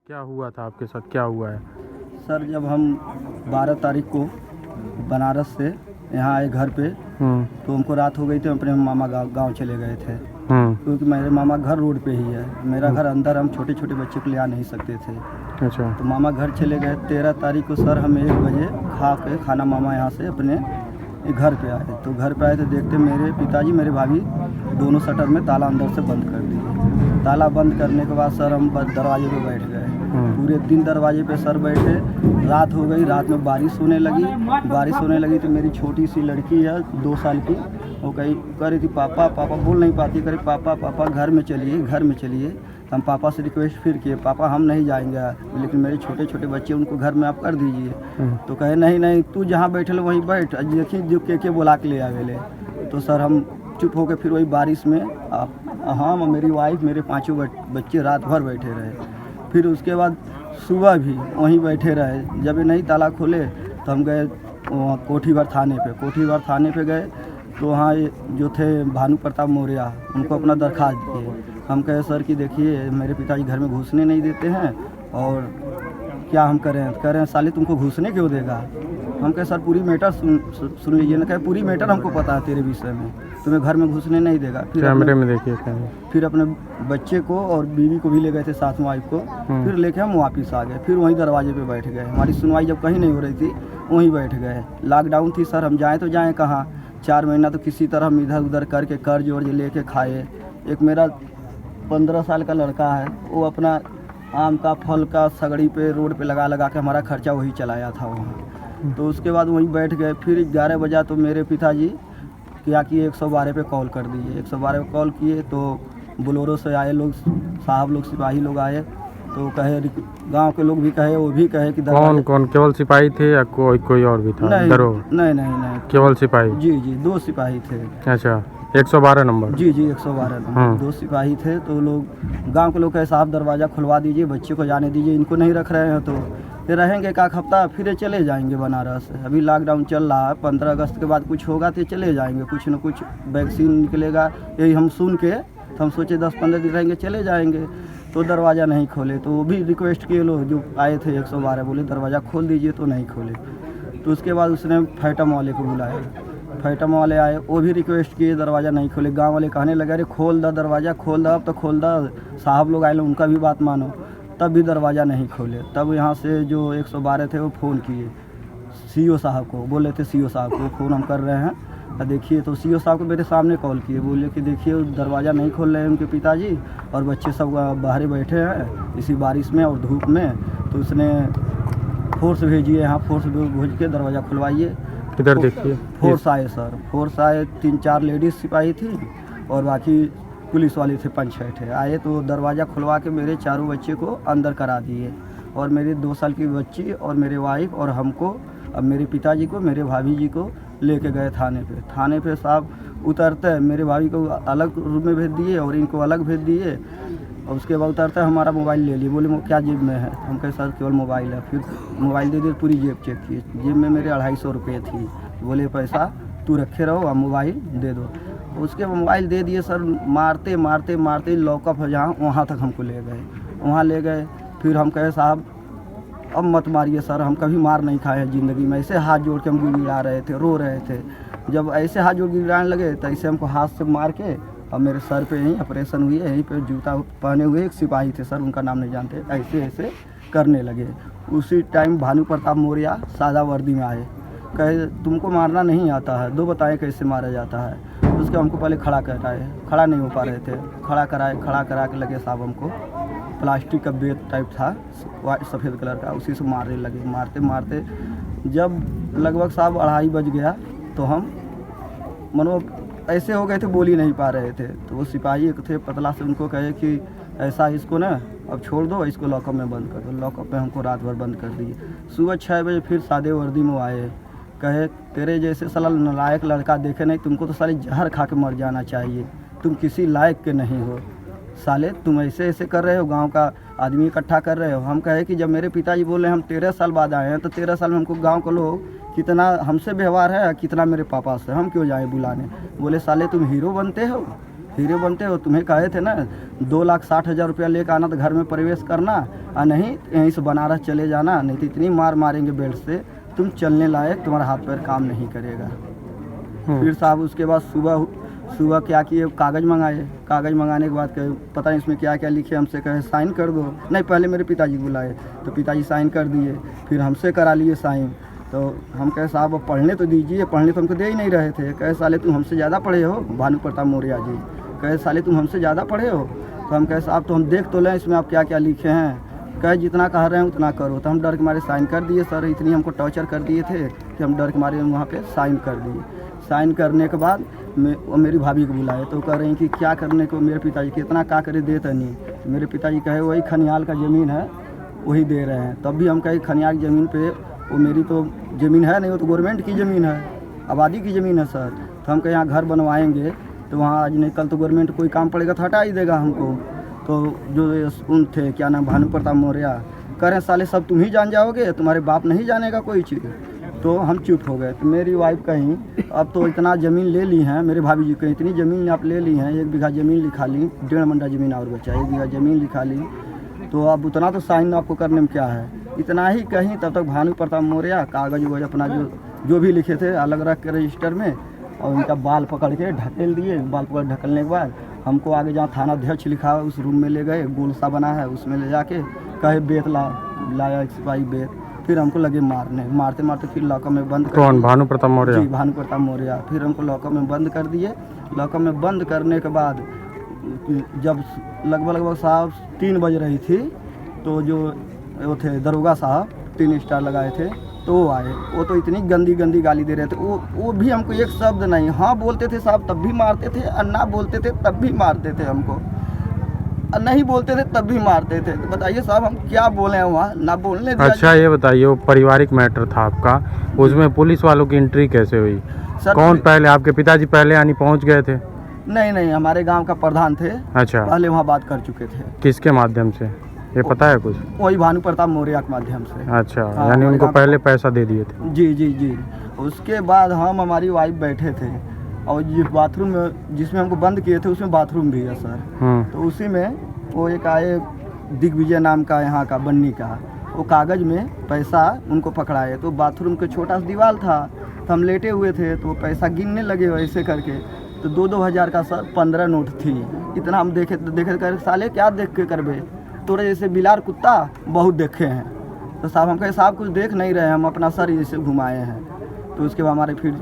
क्या हुआ था आपके साथ, क्या हुआ है? सर जब हम 12 तारीख को बनारस से यहाँ आए घर पे, तो हमको रात हो गई थी। अपने मामा गांव चले गए थे, क्योंकि मेरे मामा घर रोड पे ही है। मेरा घर अंदर, हम छोटे छोटे बच्चे को ले आ नहीं सकते थे। अच्छा। तो मामा घर चले गए। 13 तारीख को सर हम 1 बजे खा के खाना मामा यहाँ से अपने घर पे आए। तो घर पे आए तो देखते मेरे पिताजी मेरे भाभी दोनों शटर में ताला अंदर से बंद कर दिए। ताला बंद करने के बाद सर हम दरवाजे पे बैठ गए। पूरे दिन दरवाजे पे सर बैठे। रात हो गई, रात में बारिश होने लगी तो मेरी छोटी सी लड़की है 2 साल की, वो कह रही थी पापा पापा, बोल नहीं पाती, कह रही पापा पापा घर में चलिए। हम पापा से रिक्वेस्ट फिर किए, पापा हम नहीं जाएंगे, लेकिन मेरे छोटे छोटे बच्चे उनको घर में आप कर दीजिए। तो कहे नहीं तू जहाँ बैठे वहीं बैठ, देखिए जो के बुला के ले आवेले। तो सर हम चुप होकर फिर वही बारिश में हम मेरी वाइफ मेरे 5 बच्चे रात भर बैठे रहे। फिर उसके बाद सुबह भी वहीं बैठे रहे। जब नहीं ताला खोले तो हम गए कोठीवर थाने पे गए। तो वहाँ जो थे भानु प्रताप मौर्य, उनको अपना दरख्वास्त दिए। हम कहे सर कि देखिए मेरे पिताजी घर में घुसने नहीं देते हैं, और क्या हम करें साले तुमको घुसने क्यों देगा। हम कहे सर पूरी मैटर सुन लीजिए ना। कहे पूरी मैटर हमको पता है तेरे विषय में, तुम्हें घर में घुसने नहीं देगा। कैमरे में देखिए। फिर अपने बच्चे को और बीवी को भी ले गए थे, साथ में वाइफ को। फिर लेके हम वापस आ गए। फिर वहीं दरवाजे पे बैठ गए। हमारी सुनवाई जब कहीं नहीं हो रही थी, वहीं बैठ गए। लॉकडाउन थी सर, हम जाएँ तो जाएँ कहाँ। 4 महीना तो किसी तरह हम इधर उधर करके कर्ज वर्ज लेके खाए। एक मेरा 15 साल का लड़का है, वो अपना आम का फल का सगड़ी पे रोड पे लगा के हमारा खर्चा वही चलाया था वहाँ। तो उसके बाद वहीं बैठ गए। फिर 11 बजा तो मेरे पिताजी क्या किए, 112 पे कॉल कर दिए। 112 पे कॉल किए तो बोलोरो से आए लोग, साहब लोग, सिपाही लोग आए। तो कहे, गांव के लोग भी कहे, वो भी कहे कि कौन केवल सिपाही थे या कोई और भी था? नहीं केवल सिपाही? जी 2 सिपाही थे। अच्छा, 112 नंबर? जी 112 नंबर। 2 सिपाही थे। तो लोग, गांव के लोग कहे साहब दरवाज़ा खुलवा दीजिए, बच्चे को जाने दीजिए, इनको नहीं रख रहे हैं। तो ये रहेंगे एक हफ्ता, फिर ये चले जाएंगे बनारस। अभी लॉकडाउन चल रहा है, 15 अगस्त के बाद कुछ होगा तो ये चले जाएंगे, कुछ न कुछ वैक्सीन निकलेगा, यही हम सुन के। तो हम सोचे 10-15 दिन रहेंगे, चले जाएंगे। तो दरवाज़ा नहीं खोले। तो वो भी रिक्वेस्ट किए लोग जो आए थे 112, बोले दरवाज़ा खोल दीजिए, तो नहीं खोले। तो उसके बाद उसने फैटम वाले को बुलाया। फैटम वाले आए, वो भी रिक्वेस्ट किए, दरवाज़ा नहीं खोले। गांव वाले कहने लगे अरे खोल दा दरवाज़ा, खोल दा, अब तो खोल दा। साहब लोग आए, उनका भी बात मानो, तब भी दरवाज़ा नहीं खोले। तब यहाँ से जो 112 थे वो फ़ोन किए सीओ साहब को, बोले थे सीओ साहब को फ़ोन हम कर रहे हैं, देखिए। तो सीओ साहब को मेरे सामने कॉल किए, बोले कि देखिए दरवाज़ा नहीं खोल रहे हैं उनके पिताजी, और बच्चे सब बाहर बैठे हैं इसी बारिश में और धूप में। तो उसने फोर्स भेजिए, यहाँ फोर्स भेज के दरवाज़ा खुलवाइए। इधर देखिए, फोर्स आए सर, फोर्स आए। 3-4 लेडीज़ सिपाही थी और बाकी पुलिस वाले थे, 5-6 थे आए। तो दरवाज़ा खुलवा के मेरे चारों बच्चे को अंदर करा दिए, और मेरी 2 साल की बच्ची और मेरे वाइफ और हमको, अब मेरे पिताजी को, मेरे भाभी जी को लेके गए थाने पे साहब उतरते मेरे भाभी को अलग रूम में भेज दिए और इनको अलग भेज दिए। और उसके बाद उतरते हमारा मोबाइल ले लिए, बोले क्या जेब में है। हम कहे सर केवल मोबाइल है। फिर मोबाइल दे दिए, पूरी जेब चेक किए, जेब में मेरे 250 रुपये थी। बोले पैसा तू रखे रहो, अब मोबाइल दे दो। उसके मोबाइल दे दिए सर। मारते लॉकअप है जहाँ, वहाँ तक हमको ले गए। फिर हम कहे साहब अब मत मारिए सर, हम कभी मार नहीं खाए हैं ज़िंदगी में। ऐसे हाथ जोड़ के हम गिड़ा रहे थे, रो रहे थे। जब ऐसे हाथ जोड़ गिड़ाने लगे तो ऐसे हमको हाथ से मार के, और मेरे सर पे यहीं ऑपरेशन हुई है, यहीं पे जूता पहने हुए एक सिपाही थे सर, उनका नाम नहीं जानते, ऐसे करने लगे। उसी टाइम भानु प्रताप मौर्य सादा वर्दी में आए, कहे तुमको मारना नहीं आता है, दो बताएं कैसे मारा जाता है। उसके हमको पहले खड़ा कराए, खड़ा नहीं हो पा रहे थे, खड़ा करा के लगे साहब हमको प्लास्टिक का बेत टाइप था सफ़ेद कलर का, उसी से मारने लगे। मारते जब लगभग साहब 2:30 बज गया तो हम मनो ऐसे हो गए थे, बोल ही नहीं पा रहे थे। तो वो सिपाही एक थे पतला से, उनको कहे कि ऐसा इसको ना अब छोड़ दो, इसको लॉकअप में बंद कर दो। लॉकअप में हमको रात भर बंद कर दिए। सुबह 6 बजे फिर सादे वर्दी में आए, कहे तेरे जैसे साला नालायक लड़का देखे नहीं, तुमको तो साले जहर खा के मर जाना चाहिए, तुम किसी लायक के नहीं हो साले, तुम ऐसे कर रहे हो, गांव का आदमी इकट्ठा कर रहे हो। हम कहे कि जब मेरे पिताजी बोले हम 13 साल बाद आए हैं, तो 13 साल में हमको गांव के लोग कितना हमसे व्यवहार है, कितना मेरे पापा से, हम क्यों जाएं बुलाने। बोले साले तुम हीरो बनते हो, हीरो बनते हो, तुम्हें कहे थे ना 2,60,000 रुपया लेकर आना तो घर में प्रवेश करना, और नहीं यहीं से बनारस चले जाना, नहीं तो इतनी मार मारेंगे बेल्ट से तुम चलने लायक तुम्हारा हाथ पैर काम नहीं करेगा। फिर साहब उसके बाद सुबह क्या किए, कागज़ मंगाए। कागज़ मंगाने के बाद कहे पता नहीं इसमें क्या क्या लिखे, हमसे कहे साइन कर दो। नहीं, पहले मेरे पिताजी बुलाए तो पिताजी साइन कर दिए, फिर हमसे करा लिए साइन। तो हम कहे साहब अब पढ़ने तो दीजिए, पढ़ने तो हमको दे ही नहीं रहे थे। कहे साले तुम हमसे ज़्यादा पढ़े हो, भानु प्रताप मौर्य जी कहे साले तुम हमसे ज़्यादा पढ़े हो। तो हम कहे साहब तो हम देख तो लें इसमें आप क्या क्या लिखे हैं। कहे जितना कह रहे हैं उतना करो। तो हम डर के मारे साइन कर दिए। सर इतनी हमको टॉर्चर कर दिए थे कि हम डर के मारे वहाँ पे साइन कर दिए। साइन करने के बाद वो मेरी भाभी को बुलाए तो कह रही कि क्या करने को, मेरे पिताजी कितना का करे देता नहीं। तो मेरे पिताजी कहे वही खनियाल का ज़मीन है वही दे रहे हैं। तब भी हम कहे खनियाल की ज़मीन पे वो मेरी तो ज़मीन है नहीं, वो तो गवर्नमेंट की ज़मीन है, आबादी की ज़मीन है सर। तो हम कहे यहाँ घर बनवाएंगे तो वहाँ आज नहीं कल तो गवर्नमेंट कोई काम पड़ेगा तो हटा ही देगा हमको। तो जो उन थे क्या नाम भानु प्रताप मौर्य कह रहे साले सब तुम ही जान जाओगे, तुम्हारे बाप नहीं जानेगा कोई चीज़। तो हम चुप हो गए। तो मेरी वाइफ कहीं अब तो इतना ज़मीन ले ली है, मेरे भाभी जी कहीं इतनी ज़मीन आप ले ली हैं, 1 बीघा ज़मीन लिखा ली, 1.5 मंडा ज़मीन और बचा, 1 बीघा ज़मीन लिखा ली। तो अब उतना तो साइन आपको करने में क्या है, इतना ही कहीं। तब तक भानु प्रताप मौर्य कागज़ वगैरह अपना जो भी लिखे थे अलग रख के रजिस्टर में, और उनका बाल पकड़ के ढकेल दिए। बाल पकड़ ढकलने के बाद हमको आगे जहाँ थाना अध्यक्ष लिखा है उस रूम में ले गए, गोल सा बना है उसमें ले जाके कहे बेत लाया एक सिपाही बेत। फिर हमको लगे मारने, मारते मारते फिर लॉकअप में बंद कर कौन, भानु प्रताप मौर्य? जी, भानु प्रताप मौर्य। फिर हमको लॉकअप में बंद कर दिए। लॉकअप में बंद करने के बाद जब लगभग साहब 3 बज रही थी तो जो वो थे दरोगा साहब 3 स्टार लगाए थे तो वो आए। वो तो इतनी गंदी गंदी गाली दे रहे थे, वो भी हमको एक शब्द नहीं, हाँ बोलते थे साहब तब भी मारते थे, और ना बोलते थे तब भी मारते थे हमको, और नहीं बोलते थे तब भी मारते थे। तो बताइए साहब हम क्या बोले हैं वहाँ, ना बोलने दिया। अच्छा ये बताइए, वो पारिवारिक मैटर था आपका, उसमें पुलिस वालों की एंट्री कैसे हुई? कौन पहले, आपके पिताजी पहले यानी पहुँच गए थे? नहीं, हमारे गाँव का प्रधान थे, अच्छा, पहले वहाँ बात कर चुके थे। किसके माध्यम से, ये पता है कुछ? वही भानु प्रताप मौर्य के माध्यम से। अच्छा, हाँ, यानी उनको पहले पैसा दे दिए थे? जी। उसके बाद हम हमारी वाइफ बैठे थे और जिस बाथरूम में जिसमें हमको बंद किए थे उसमें बाथरूम भी है सर। तो उसी में वो एक आए दिग्विजय नाम का यहाँ का बन्नी का, वो कागज़ में पैसा उनको पकड़ाए। तो बाथरूम के छोटा सा दीवार था तो हम लेटे हुए थे तो वो पैसा गिनने लगे वैसे करके। तो 2-2 हज़ार का सर 15 नोट थी। इतना हम देखे कर साले क्या देख के करबे, तोरे जैसे बिलार कुत्ता बहुत देखे हैं। तो साहब हम कहे साहब कुछ देख नहीं रहे, हम अपना सर जैसे घुमाए हैं। तो उसके बाद हमारे फिर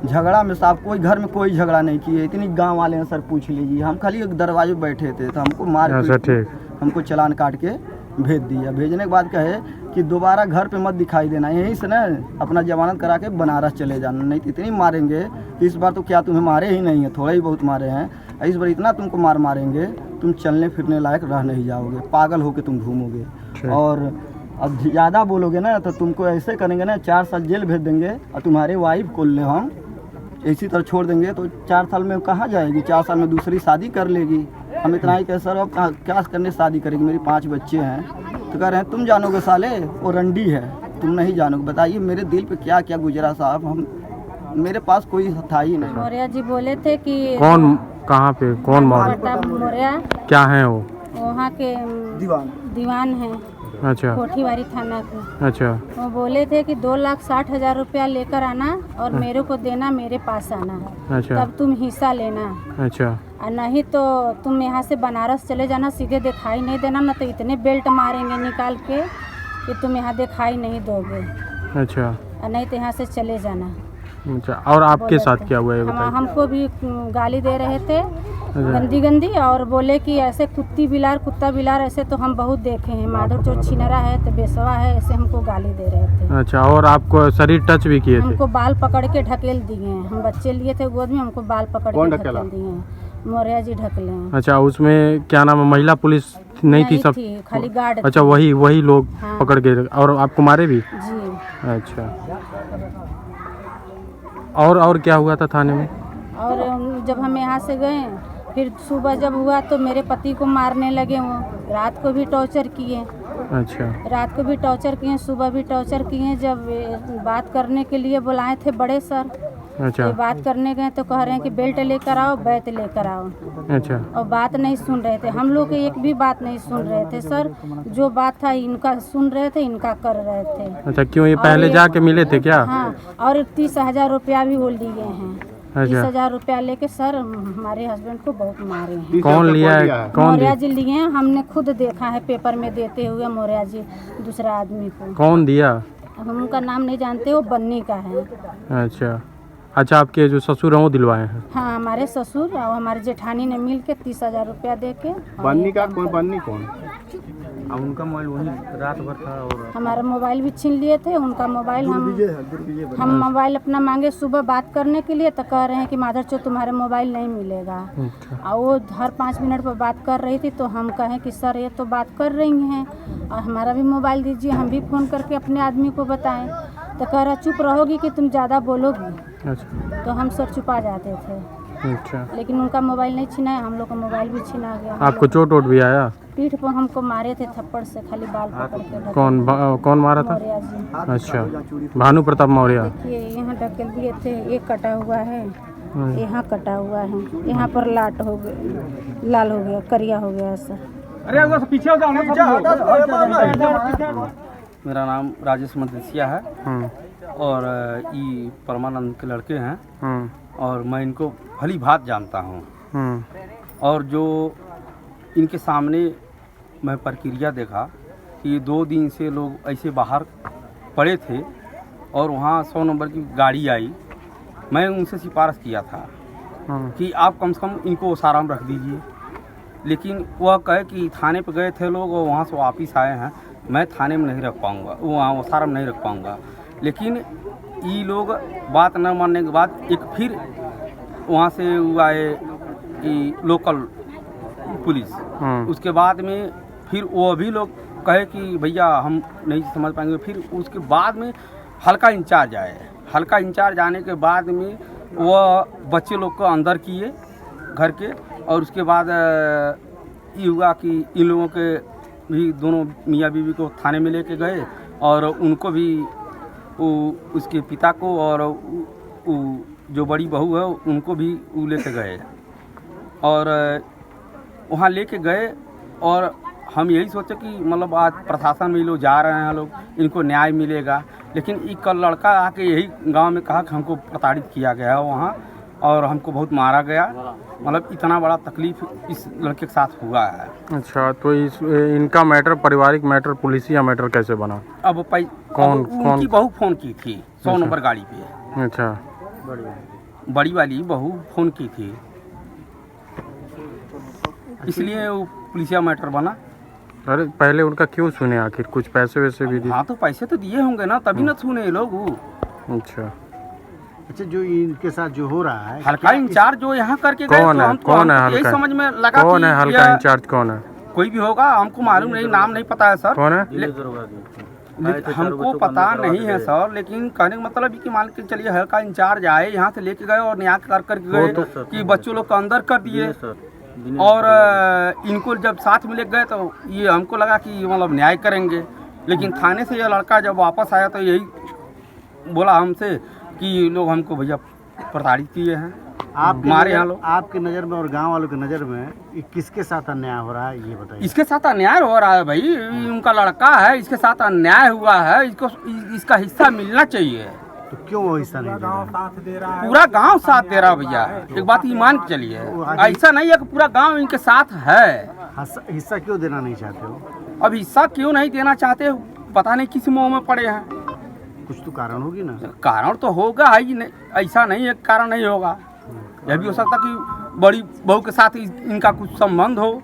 झगड़ा में साहब कोई घर में कोई झगड़ा नहीं किए, इतनी गांव वाले हैं सर पूछ लीजिए। हम खाली एक दरवाजे बैठे थे तो हमको मार हमको चालान काट के भेज दिया। भेजने के बाद कहे कि दोबारा घर पे मत दिखाई देना, यहीं से ना अपना जमानत करा के बनारस चले जाना, नहीं तो इतनी मारेंगे कि इस बार तो क्या तुम्हें मारे ही नहीं है, थोड़ा ही बहुत मारे हैं, इस बार इतना तुमको मारेंगे तुम चलने फिरने लायक रह नहीं जाओगे, पागल होके तुम घूमोगे। और अब ज़्यादा बोलोगे ना तो तुमको ऐसे करेंगे ना 4 साल जेल भेज देंगे और तुम्हारे वाइफ को ले हम इसी तरह छोड़ देंगे। तो 4 साल में कहाँ जाएगी, 4 साल में दूसरी शादी कर लेगी। हम इतना ही कह सर अब क्या करने शादी करेगी, मेरी 5 बच्चे हैं। तो कह रहे हैं तुम जानोगे साले, वो रंडी है, तुम नहीं जानोगे। बताइए मेरे दिल पे क्या क्या गुजरा साहब, हम मेरे पास कोई था ही नहीं। मौर्य जी बोले थे कि कौन, कहाँ पे, कौन मौर्य क्या है वो? वहाँ के दीवान हैं, अच्छा, कोठीवारी थाना के। अच्छा, वो बोले थे कि 2,60,000 रुपया लेकर आना और मेरे को देना, मेरे पास आना, अच्छा, तब तुम हिस्सा लेना, अच्छा, और नहीं तो तुम यहाँ से बनारस चले जाना, सीधे दिखाई नहीं देना, ना तो इतने बेल्ट मारेंगे निकाल के कि तुम यहाँ दिखाई नहीं दोगे, अच्छा, और नहीं तो यहाँ से चले जाना। अच्छा, और आपके साथ क्या हुआ है बताइए? हमको भी गाली दे रहे थे गंदी गंदी, और बोले कि ऐसे कुत्ता बिलार ऐसे तो हम बहुत देखे हैं, माधव चोर छिनरा है तो बेसवा है, ऐसे हमको गाली दे रहे थे। अच्छा, और आपको शरीर टच भी किए थे? हमको बाल पकड़ के ढकेल दिए हैं, हम बच्चे लिए थे गोद में, हमको बाल पकड़ के ढकेल दिए हैं, मौर्य जी ढकले हैं। अच्छा, उसमें क्या नाम है, महिला पुलिस नहीं थी, सब थी, खाली गार्ड। अच्छा, वही लोग पकड़ के, और आपको मारे भी? जी। अच्छा, और क्या हुआ था थाने में? और जब हम यहाँ से गए फिर सुबह जब हुआ तो मेरे पति को मारने लगे, वो रात को भी टॉर्चर किए। अच्छा, रात को भी टॉर्चर किए, सुबह भी टॉर्चर किए। जब बात करने के लिए बुलाए थे बड़े सर अच्छा ये बात करने गए तो कह रहे हैं कि बेल्ट लेकर आओ, बैत लेकर आओ, अच्छा और बात नहीं सुन रहे थे। हम लोग एक भी बात नहीं सुन रहे थे सर। जो बात था इनका सुन रहे थे, इनका कर रहे थे। अच्छा, क्यों ये पहले जाके मिले थे क्या? हाँ, और 30,000 रुपया भी वो लिए हैं। अच्छा। 30,000 रुपया लेके सर हमारे हस्बैंड को बहुत मारे हैं। कौन लिया है? कौन मौर्या दिया? जी लिए हैं, हमने खुद देखा है पेपर में देते हुए मौर्या जी दूसरा आदमी को। कौन दिया? हम उनका नाम नहीं जानते, वो बन्नी का है। अच्छा अच्छा, आपके जो ससुर हैं वो दिलवाए हैं? हाँ, हमारे ससुर और हमारे जेठानी ने मिल के 30,000 रुपया दे के। बन्नी का कौन? बन्नी कौन? उनका मोबाइल वही रात भर था और हमारा मोबाइल भी छीन लिए थे। उनका मोबाइल हम मोबाइल अपना मांगे सुबह बात करने के लिए, तो कह रहे हैं कि माधर चो तुम्हारे मोबाइल नहीं मिलेगा। अच्छा और वो हर 5 मिनट पर बात कर रही थी, तो हम कहें कि सर ये तो बात कर रही हैं और हमारा भी मोबाइल दीजिए, हम भी फ़ोन करके अपने आदमी को बताएं। तो कह रहा चुप रहोगी कि तुम ज़्यादा बोलोगी। अच्छा तो हम सर छुपा जाते थे, अच्छा। लेकिन उनका मोबाइल नहीं छीना है, हम लोग का मोबाइल भी छीना गया। आपको चोट वोट भी आया? पीठ पर हमको मारे थे थप्पड़ से, खाली बाल पकड़ के ढके। कौन मारा था? मौर्या जी। अच्छा, भानु प्रताप मौर्य। देखिए यहाँ ढकेल दिए थे, एक कटा हुआ है, यहाँ कटा हुआ है, यहाँ पर लाट हो गया, लाल हो गया, करिया हो गया सर। अरे पीछे हो जाओ ना। मेरा नाम राजेश मदेसिया है और ये परमानंद के लड़के हैं और मैं इनको भली भांति जानता हूँ। और जो इनके सामने मैं प्रक्रिया देखा कि 2 दिन से लोग ऐसे बाहर पड़े थे और वहाँ 100 नंबर की गाड़ी आई। मैं उनसे सिफारिश किया था कि आप कम से कम इनको ओसाराम रख दीजिए, लेकिन वह कहे कि थाने पे गए थे लोग और वहाँ से वापस आए हैं, मैं थाने में नहीं रख पाऊँगा, वहाँ ओसाराम नहीं रख पाऊँगा। लेकिन ये लोग बात न मानने के बाद एक फिर वहाँ से वो आए लोकल पुलिस। उसके बाद में फिर वो भी लोग कहे कि भैया हम नहीं समझ पाएंगे। फिर उसके बाद में हल्का इंचार्ज आए। हल्का इंचार्ज आने के बाद में वह बच्चे लोग को अंदर किए घर के, और उसके बाद ये हुआ कि इन लोगों के भी दोनों मियाँ बीवी को थाने में लेके गए और उनको भी उसके पिता को और जो बड़ी बहू है उनको भी लेके गए और वहाँ लेके गए। और हम यही सोचे कि मतलब आज प्रशासन में लोग जा रहे हैं, लोग इनको न्याय मिलेगा, लेकिन एक कल लड़का आके यही गांव में कहा कि हमको प्रताड़ित किया गया वहाँ और हमको बहुत मारा गया। मतलब इतना बड़ा तकलीफ इस लड़के के साथ हुआ है। अच्छा, तो इनका मैटर पारिवारिक मैटर पुलिसिया मैटर कैसे बना? अब उनकी बहू फ़ोन की थी 100 नंबर गाड़ी पे। अच्छा, बड़ी वाली बहू फ़ोन की थी, इसलिए वो पुलिसिया मैटर बना। अरे पहले उनका क्यों सुने? आखिर कुछ पैसे वैसे भी दिए? हाँ, तो पैसे तो दिए होंगे ना, तभी ना सुने लोग। अच्छा अच्छा, जो इनके साथ जो हो रहा है, हल्का इंचार्ज जो यहाँ करके गए, कौन है? कौन है यही हल्का? समझ में लगा कौन है हल्का कि इंचार्ज? कौन है? कोई भी होगा, हमको मालूम नहीं, नाम नहीं पता है सर। कौन है? हमको पता नहीं है सर, लेकिन कहने का मतलब है कि मान के चलिए हल्का इंचार्ज आए, यहाँ से लेके गए और न्याय कर गए कि बच्चों लोग को अंदर कर दिए। और इनको जब साथ में ले गए तो ये हमको लगा कि मतलब न्याय करेंगे, लेकिन थाने से ये लड़का जब वापस आया तो यही बोला हमसे कि लोग हमको भैया प्रताड़ित किए हैं, मारे हैं लोग। आपकी नज़र में और गांव वालों की नज़र में ये किसके साथ अन्याय हो रहा है, ये बताइए। इसके साथ अन्याय हो रहा है भाई, उनका लड़का है, इसके साथ अन्याय हुआ है, इसको इसका हिस्सा मिलना चाहिए। तो क्यों वो हिस्सा नहीं दे रहा? पूरा गांव साथ दे रहा भैया, एक बात ये मान के चलिए, ऐसा नहीं है कि पूरा गांव इनके साथ है। हिस्सा क्यों देना नहीं चाहते हो? अब हिस्सा क्यों नहीं देना चाहते, पता नहीं किस मोह में पड़े हैं। कुछ तो कारण होगी ना। कारण तो होगा ही, ऐसा नहीं है कारण नहीं होगा। यह भी हो सकता कि बड़ी बहू के साथ इनका कुछ संबंध हो,